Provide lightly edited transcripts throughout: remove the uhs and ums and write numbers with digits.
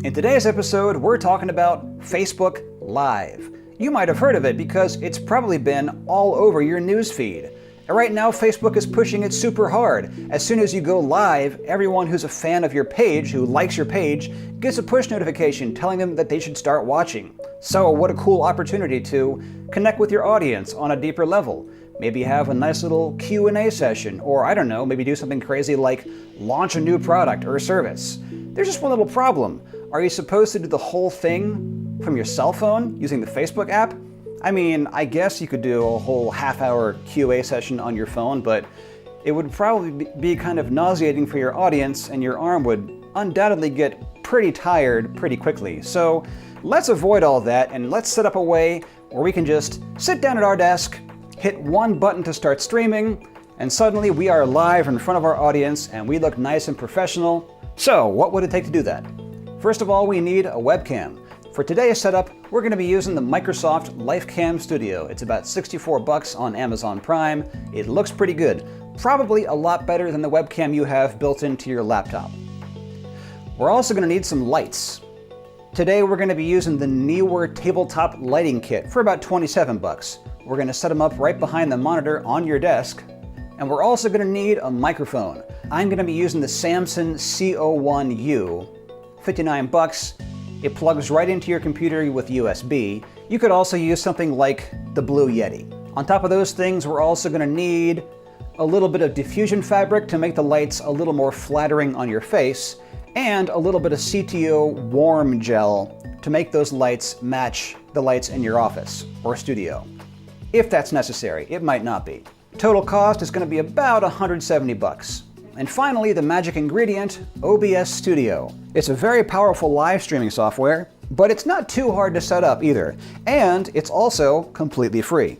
In today's episode, we're talking about Facebook Live. You might have heard of it because it's probably been all over your newsfeed. And right now, Facebook is pushing it super hard. As soon as you go live, everyone who's a fan of your page, who likes your page, gets a push notification telling them that they should start watching. So what a cool opportunity to connect with your audience on a deeper level. Maybe have a nice little Q&A session, or I don't know, maybe do something crazy like launch a new product or service. There's just one little problem. Are you supposed to do the whole thing from your cell phone using the Facebook app? I mean, I guess you could do a whole half-hour QA session on your phone, but it would probably be kind of nauseating for your audience, and your arm would undoubtedly get pretty tired pretty quickly. So let's avoid all that, and let's set up a way where we can just sit down at our desk, hit one button to start streaming, and suddenly we are live in front of our audience and we look nice and professional. So what would it take to do that? First of all, we need a webcam. For today's setup, we're going to be using the Microsoft LifeCam Studio. It's about $64 on Amazon Prime. It looks pretty good. Probably a lot better than the webcam you have built into your laptop. We're also going to need some lights. Today we're going to be using the Neewer tabletop lighting kit for about $27. We're going to set them up right behind the monitor on your desk. And we're also going to need a microphone. I'm going to be using the Samson CO1U, $59. It plugs right into your computer with USB. You could also use something like the Blue Yeti. On top of those things, we're also going to need a little bit of diffusion fabric to make the lights a little more flattering on your face, and a little bit of CTO warm gel to make those lights match the lights in your office or studio. If that's necessary, it might not be. Total cost is going to be about $170. And finally, the magic ingredient, OBS Studio. It's a very powerful live streaming software, but it's not too hard to set up either. And it's also completely free.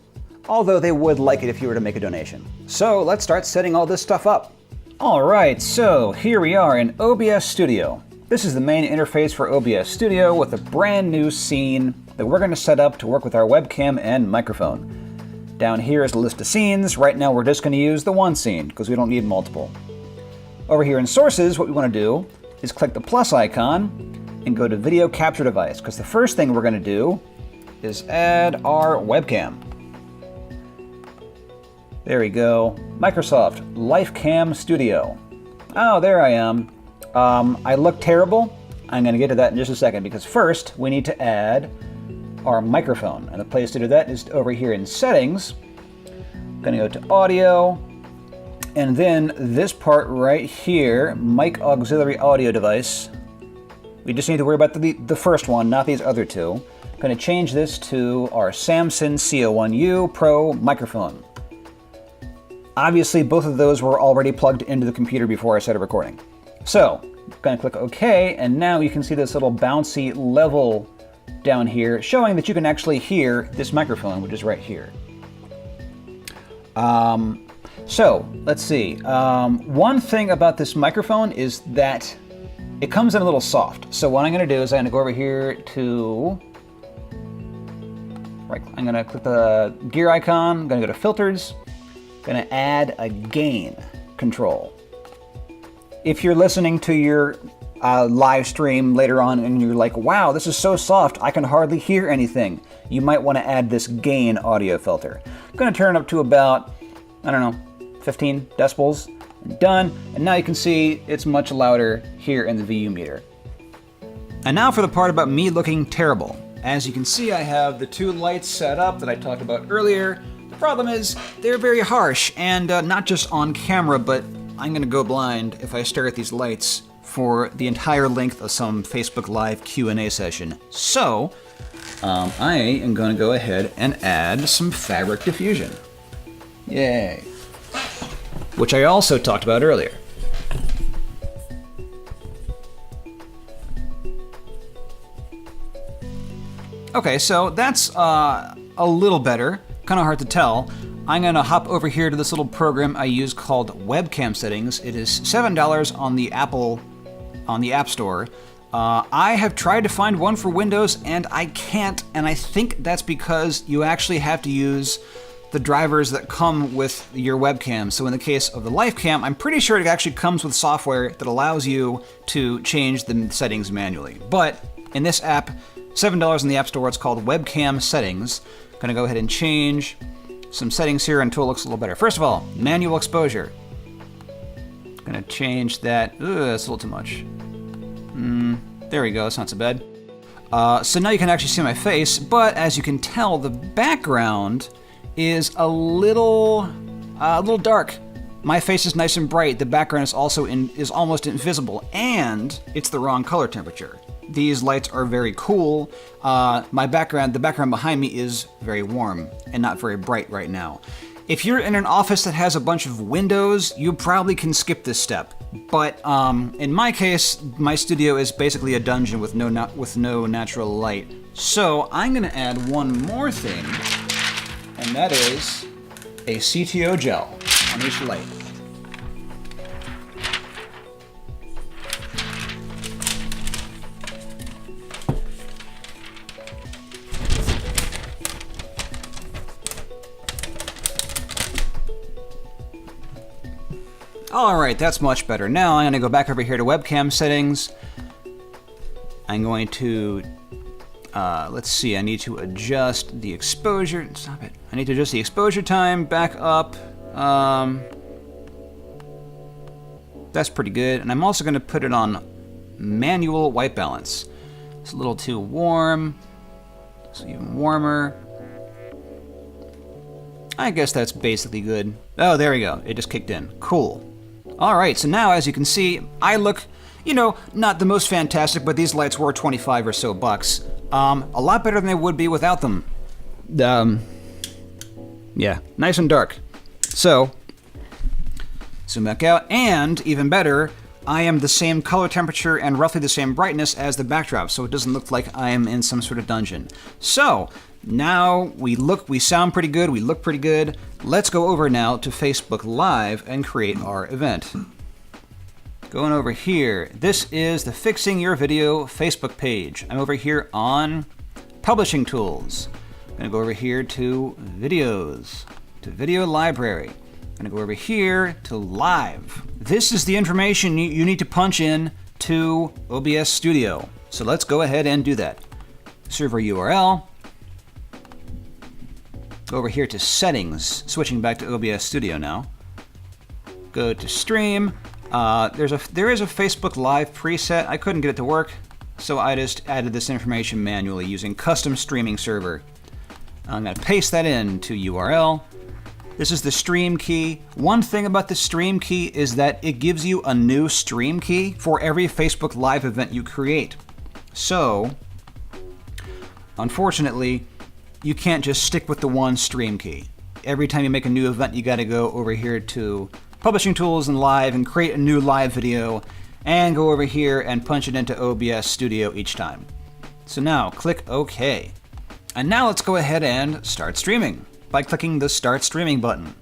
Although they would like it if you were to make a donation. So let's start setting all this stuff up. Alright, so here we are in OBS Studio. This is the main interface for OBS Studio with a brand new scene that we're going to set up to work with our webcam and microphone. Down here is a list of scenes. Right now we're just going to use the one scene because we don't need multiple. Over here in Sources, what we want to do is click the plus icon and go to Video Capture Device, because the first thing we're going to do is add our webcam. There we go. Microsoft LifeCam Studio. Oh, there I am. I look terrible. I'm going to get to that in just a second, because first we need to add our microphone. And the place to do that is over here in Settings. I'm going to go to Audio, and then this part right here, Mic Auxiliary Audio Device. We just need to worry about the first one, not these other two. I'm going to change this to our Samson CO1U Pro microphone. Obviously, both of those were already plugged into the computer before I started recording. So, I'm going to click OK, and now you can see this little bouncy level down here showing that you can actually hear this microphone, which is right here. So let's see. One thing about this microphone is that it comes in a little soft. So what I'm going to do is I'm going to go over here to, right, I'm going to click the gear icon. I'm going to go to Filters. I'm going to add a gain control. If you're listening to your live stream later on and you're like, wow, this is so soft, I can hardly hear anything, you might want to add this gain audio filter. I'm going to turn it up to about, I don't know, 15 decibels. And done. And now you can see it's much louder here in the VU meter. And now for the part about me looking terrible. As you can see, I have the two lights set up that I talked about earlier. The problem is they're very harsh, and not just on camera, but I'm going to go blind if I stare at these lights for the entire length of some Facebook Live Q&A session. So, I am going to go ahead and add some fabric diffusion. Yay. Which I also talked about earlier. Okay, so that's a little better. Kind of hard to tell. I'm going to hop over here to this little program I use called Webcam Settings. It is $7 on the App Store. I have tried to find one for Windows and I can't, and I think that's because you actually have to use the drivers that come with your webcam. So in the case of the LifeCam, I'm pretty sure it actually comes with software that allows you to change the settings manually. But in this app, $7 in the App Store, it's called Webcam Settings. I'm gonna go ahead and change some settings here until it looks a little better. First of all, manual exposure. Gonna change that. Ooh, that's a little too much. There we go, that's not so bad. So now you can actually see my face, but as you can tell, the background is a little dark. My face is nice and bright. The background is also is almost invisible, and it's the wrong color temperature. These lights are very cool. The background behind me is very warm and not very bright right now. If you're in an office that has a bunch of windows, you probably can skip this step. But in my case, my studio is basically a dungeon with no natural light. So I'm gonna add one more thing, and that is a CTO gel on each light. All right, that's much better. Now I'm gonna go back over here to webcam settings. I'm going to, let's see, I need to adjust the exposure. Stop it. I need to adjust the exposure time back up. That's pretty good. And I'm also gonna put it on manual white balance. It's a little too warm, so even warmer. I guess that's basically good. Oh, there we go. It just kicked in. Cool. All right, so now as you can see, I look, not the most fantastic, but these lights were 25 or so bucks. A lot better than they would be without them. Yeah, nice and dark. So, zoom back out, and even better, I am the same color temperature and roughly the same brightness as the backdrop, so it doesn't look like I am in some sort of dungeon. So, now we sound pretty good, we look pretty good. Let's go over now to Facebook Live and create our event. Going over here, this is the Fixing Your Video Facebook page. I'm over here on Publishing Tools. I'm gonna go over here to Videos, to Video Library. I'm gonna go over here to Live. This is the information you need to punch in to OBS Studio. So let's go ahead and do that. Server URL. Go over here to Settings, switching back to OBS Studio now. Go to Stream. There is a Facebook Live preset. I couldn't get it to work, so I just added this information manually using Custom Streaming Server. I'm going to paste that in to URL. This is the stream key. One thing about the stream key is that it gives you a new stream key for every Facebook Live event you create. So, unfortunately, you can't just stick with the one stream key. Every time you make a new event, you gotta go over here to Publishing Tools and Live and create a new live video and go over here and punch it into OBS Studio each time. So now click OK. And now let's go ahead and start streaming by clicking the Start Streaming button.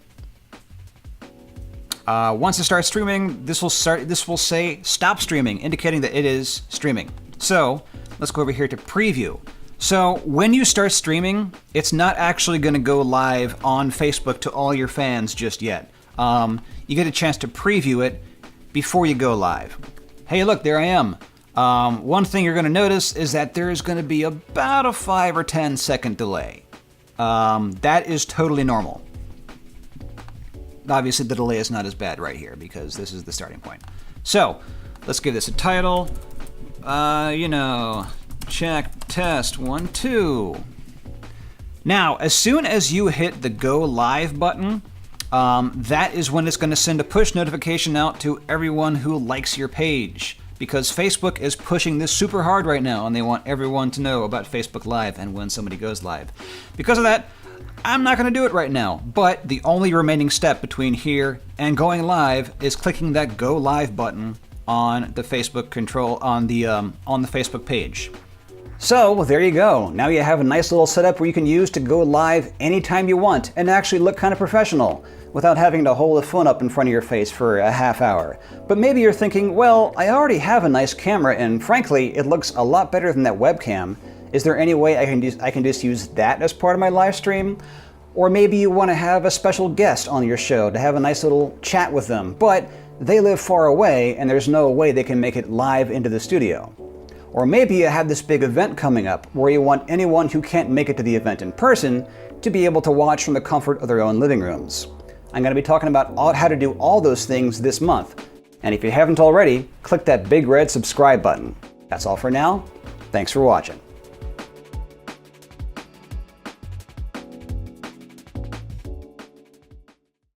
Once it starts streaming, this will say Stop Streaming, indicating that it is streaming. So let's go over here to Preview. So when you start streaming, it's not actually going to go live on Facebook to all your fans just yet. You get a chance to preview it before you go live. Hey, look, there I am. One thing you're going to notice is that there is going to be about a 5 or 10 second delay. That is totally normal. Obviously, the delay is not as bad right here because this is the starting point. So let's give this a title. Check, test, 1, 2. Now, as soon as you hit the Go Live button, that is when it's going to send a push notification out to everyone who likes your page. Because Facebook is pushing this super hard right now, and they want everyone to know about Facebook Live and when somebody goes live. Because of that, I'm not going to do it right now. But the only remaining step between here and going live is clicking that Go Live button on the Facebook on the Facebook page. So there you go. Now you have a nice little setup where you can use to go live anytime you want and actually look kind of professional without having to hold the phone up in front of your face for a half hour. But maybe you're thinking, well, I already have a nice camera and frankly, it looks a lot better than that webcam. Is there any way I can just use that as part of my live stream? Or maybe you want to have a special guest on your show to have a nice little chat with them, but they live far away and there's no way they can make it live into the studio. Or maybe you have this big event coming up where you want anyone who can't make it to the event in person to be able to watch from the comfort of their own living rooms. I'm going to be talking about how to do all those things this month. And if you haven't already, click that big red subscribe button. That's all for now. Thanks for watching.